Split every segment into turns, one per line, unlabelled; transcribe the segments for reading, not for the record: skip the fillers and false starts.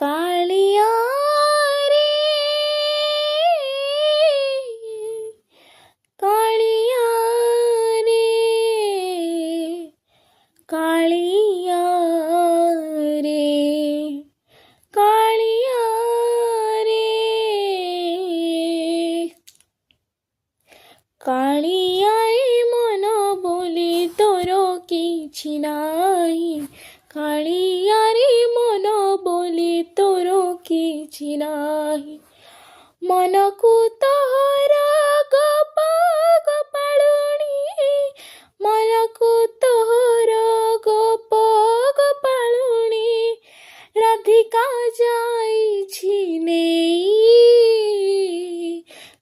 कालिया रे कालिया रे कालिया रे कालिया रे कालिया रे मन बोली तोर किछि नाही कालिया रे मन बोली तोर किछि नाही मनकु तोहरा गप गोपालुनी मनकु तोहरा गप गोपालुनी राधिका जाइछि नेई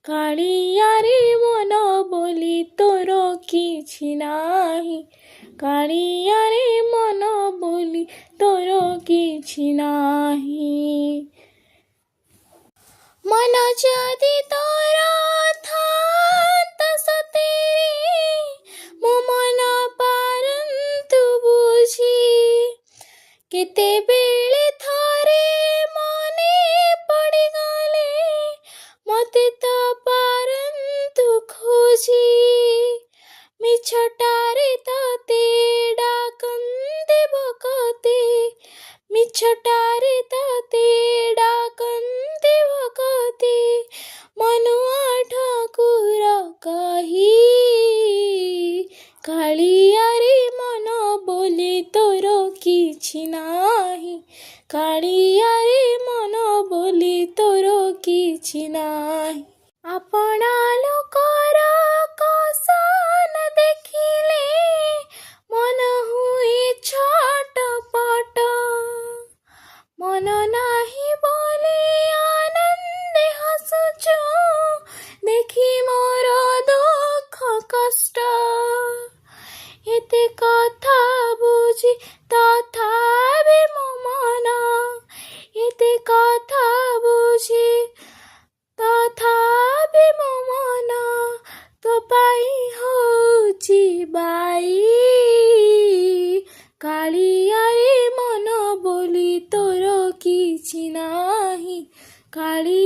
कालिया रे मन बोली तोर किछि नाही कालिया रे मन बोली तोर किछि नाही मन जदि तोरा थांता सतेरी मो मन पारंतु बुझी केते बेले थरे मने पड़ी गले मते तो पारंतु खोजी मिछटारे तते डाकंदे बकते मिछटारे तते डाकंदे बकते मनुआ ठाकुर कही कालिया रे मन बोली तोर किछि नाही कालिया रे मन बोली तोर किछि नाही आपणा लोकर कसन देखिले मन हुए छटपट मन नाही बोले आनंदे हसुछु देखी मोर दुख कष्ट एते कथा बुझी तथापि मो मन एते कथा बुझी तथापि मो मन तो पाई होची बाई कालिया रे मन बोली तोर किछि नाही काली